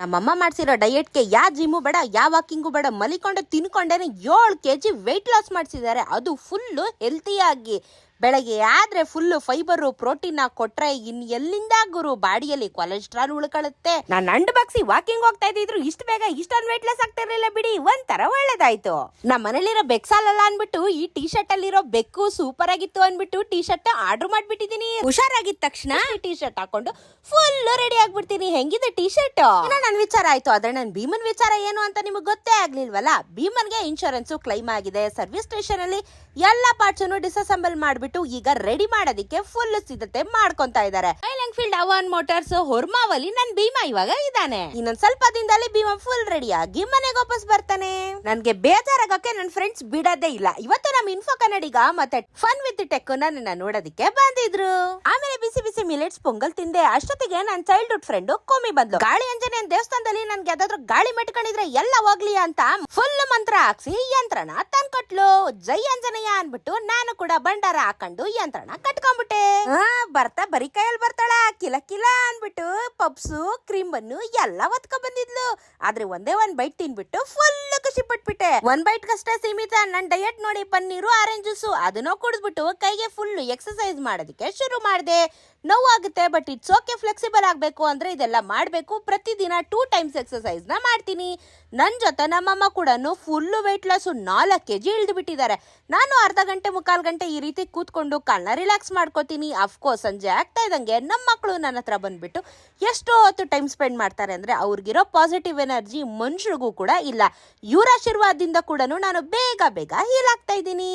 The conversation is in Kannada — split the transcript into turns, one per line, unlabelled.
ನಮ್ಮಮ್ಮ ಮಾಡ್ಸಿರೋ ಡಯಟ್ಗೆ ಯಾ ಜಿಮ್ಮು ಬೇಡ ಯಾ ವಾಕಿಂಗು ಬೇಡ, ಮಲಿಕೊಂಡೆ ತಿನ್ಕೊಂಡೇನೆ 7 kg ವೆಯ್ಟ್ ಲಾಸ್ ಮಾಡಿಸಿದ್ದಾರೆ. ಅದು ಫುಲ್ಲು ಹೆಲ್ತಿಯಾಗಿ. ಬೆಳಗ್ಗೆ ಆದ್ರೆ ಫುಲ್ ಫೈಬರ್ ಪ್ರೋಟೀನ್ ಕೊಟ್ರೆ ಇನ್ ಎಲ್ಲಿಂದ ಗುರು ಬಾಡಿಯಲ್ಲಿ ಕೊಲೆಸ್ಟ್ರಾಲ್ ಉಳ್ಕೊಳ್ಳುತ್ತೆ. ನಾನು ಅಂಡ್ ಬಾಕ್ಸಿ ವಾಕಿಂಗ್ ಹೋಗ್ತಾ ಇದ್ದಿದ್ರು ಇಷ್ಟು ಬೇಗ ಇಷ್ಟೊಂದು ವೆಯ್ಟ್ ಲಾಸ್ ಆಗ್ತಾ ಇರ್ಲಿಲ್ಲ ಬಿಡಿ. ಒಂಥರ ಒಳ್ಳೇದಾಯ್ತು. ನಮ್ಮ ಮನೇಲಿರೋ ಬೆಕ್ಸಾಲಲ್ಲ ಅನ್ಬಿಟ್ಟು ಈ ಟಿ ಶರ್ಟ್ ಅಲ್ಲಿರೋ ಬೆಕ್ಕು ಸೂಪರ್ ಆಗಿತ್ತು ಅನ್ಬಿಟ್ಟು ಟಿ ಶರ್ಟ್ ಆರ್ಡರ್ ಮಾಡ್ಬಿಟ್ಟಿದೀನಿ. ಹುಷಾರಾಗಿದ ತಕ್ಷಣ ಟಿ ಶರ್ಟ್ ಹಾಕೊಂಡು ಫುಲ್ ರೆಡಿ ಆಗ್ಬಿಡ್ತೀನಿ. ಹೆಂಗಿದೆ ಟಿ ಶರ್ಟ್? ನನ್ ವಿಚಾರ ಆಯ್ತು. ಆದ್ರೆ ನನ್ ಭೀಮನ್ ವಿಚಾರ ಏನು ಅಂತ ನಿಮಗೆ ಗೊತ್ತೇ ಆಗ್ಲಿಲ್ವಲ್ಲ. ಭೀಮನ್ಗೆ ಇನ್ಶೂರೆನ್ಸ್ ಕ್ಲೈಮ್ ಆಗಿದೆ. ಸರ್ವಿಸ್ ಸ್ಟೇಷನ್ ಅಲ್ಲಿ ಎಲ್ಲಾ ಪಾರ್ಟ್ಸ್ ಡಿಸಸೆಂಬಲ್ ಮಾಡ್ಬಿಟ್ಟು ಈಗ ರೆಡಿ ಮಾಡೋದಿಕ್ಕೆ ಫುಲ್ ಸಿದ್ಧತೆ ಮಾಡ್ಕೊಂತಾ ಇದ್ದಾರೆ. ರಾಯಲ್ ಎನ್ಫೀಲ್ಡ್ ಅವನ್ ಮೋಟಾರ್ಸ್ ಹೊರ್ಮಾವಲಿ ನನ್ ಭೀಮಾ ಇವಾಗ ಇದ್ದಾನೆ. ಇನ್ನೊಂದ್ ಸ್ವಲ್ಪ ದಿನದಲ್ಲಿ ಭೀಮಾ ಫುಲ್ ರೆಡಿ ಆಗಿ ಮನೆಗೆ ವಾಪಸ್ ಬರ್ತಾನೆ. ನನ್ಗೆ ಬೇಜಾರಾಗಕ್ಕೆ ನನ್ ಫ್ರೆಂಡ್ಸ್ ಬಿಡೋದೇ ಇಲ್ಲ. ಇವತ್ತು ನಮ್ ಇನ್ಫೋ ಕನ್ನಡಿಗ ಮತ್ತೆ ಫನ್ ವಿತ್ ಟೆಕ್ ನನ್ನ ನೋಡೋದಿಕ್ಕೆ ಬಂದಿದ್ರು. ಆಮೇಲೆ ಬಿಸಿ ಬಿಸಿ ಮಿಲೆಟ್ಸ್ ಪೊಂಗಲ್ ತಿಂದೆ. ಅಷ್ಟೊತ್ತಿಗೆ ನನ್ ಚೈಲ್ಡ್ಹುಡ್ ಫ್ರೆಂಡ್ ಕೋಮಿ ಬಂದ್ಲು. ಗಾಳಿ ಅಂಜನೇಯನ್ ದೇವಸ್ಥಾನದಲ್ಲಿ ನನ್ಗೆ ಯಾವ್ದಾದ್ರು ಗಾಳಿ ಮೆಟ್ಕೊಂಡಿದ್ರೆ ಎಲ್ಲ ಹೋಗ್ಲಿ ಅಂತ ಫುಲ್ ಮಂತ್ರ ಹಾಕ್ಸಿ ಯಂತ್ರನ ತಂದ್ಕೊಟ್ಲು. ಜೈ ಅಂಜನೇಯ ಅನ್ಬಿಟ್ಟು ನಾನು ಕೂಡ ಬಂಡಾರ ಹಾಕೊಂಡು ಯಂತ್ರನ ಕಟ್ಕೊಂಡ್ಬಿಟ್ಟೆ. ಬರ್ತಾ ಬರೀ ಕೈಯಲ್ಲಿ ಬರ್ತಾಳ ಕಿಲ ಕಿಲ ಅನ್ಬಿಟ್ಟು ಪಪ್ಸು ಕ್ರೀಮ್ ಬನ್ನು ಎಲ್ಲ ಒತ್ಕೊಂಡ್ ಬಂದಿದ್ಲು. ಆದ್ರೆ ಒಂದೇ ಒಂದ್ ಬೈಟ್ ತಿನ್ಬಿಟ್ಟು ಫುಲ್ ಖುಷಿ ಪಟ್ಬಿಟ್ಟೆ. ಒಂದ್ ಬೈಟ್ ಕಷ್ಟ ಸೀಮಿತ. ನನ್ ಡಯಟ್ ನೋಡಿ ಪನ್ನೀರು ಆರೆಂಜ್ ಜ್ಯೂಸು ಅದನ್ನೋ ಕುಡಿದ್ಬಿಟ್ಟು ಕೈಗೆ ಫುಲ್ ಎಕ್ಸರ್ಸೈಸ್ ಮಾಡೋದಕ್ಕೆ ಶುರು ಮಾಡಿದೆ. ನೋವಾಗುತ್ತೆ ಬಟ್ ಇಟ್ಸ್ ಓಕೆ. ಫ್ಲೆಕ್ಸಿಬಲ್ ಆಗ್ಬೇಕು ಅಂದ್ರೆ ಇದೆಲ್ಲ ಮಾಡ್ಬೇಕು. ಪ್ರತಿದಿನ 2 times ಎಕ್ಸರ್ಸೈಸ್ ನ ಮಾಡ್ತೀನಿ. ನನ್ ಜೊತೆ ನಮ್ಮಮ್ಮ ಕೂಡ ಫುಲ್ ವೆಯ್ಟ್ ಲಾಸ್ 4 kg ಇಳಿದು ಬಿಟ್ಟಿದ್ದಾರೆ. ನಾನು ಅರ್ಧ ಗಂಟೆ ಮುಕ್ಕಾಲ್ ಗಂಟೆ ಈ ರೀತಿ ಕೂತ್ಕೊಂಡು ಕಾಲ್ನ ರಿಲ್ಯಾಕ್ಸ್ ಮಾಡ್ಕೋತೀನಿ. ಅಫ್ಕೋರ್ಸ್ ಸಂಜೆ ಆಗ್ತಾ ಇದ್ದಂಗೆ ನಮ್ಮ ಮಕ್ಕಳು ನನ್ನ ಹತ್ರ ಬಂದ್ಬಿಟ್ಟು ಎಷ್ಟೋ ಹೊತ್ತು ಟೈಮ್ ಸ್ಪೆಂಡ್ ಮಾಡ್ತಾರೆ ಅಂದ್ರೆ ಅವ್ರಿಗಿರೋ ಪಾಸಿಟಿವ್ ಎನರ್ಜಿ ಮನುಷ್ಯರಿಗೂ ಕೂಡ ಇಲ್ಲ. ಇವ್ರ ಆಶೀರ್ವಾದದಿಂದ ಕೂಡ ನಾನು ಬೇಗ ಬೇಗ ಹೀಲ್ ಆಗ್ತಾ ಇದ್ದೀನಿ.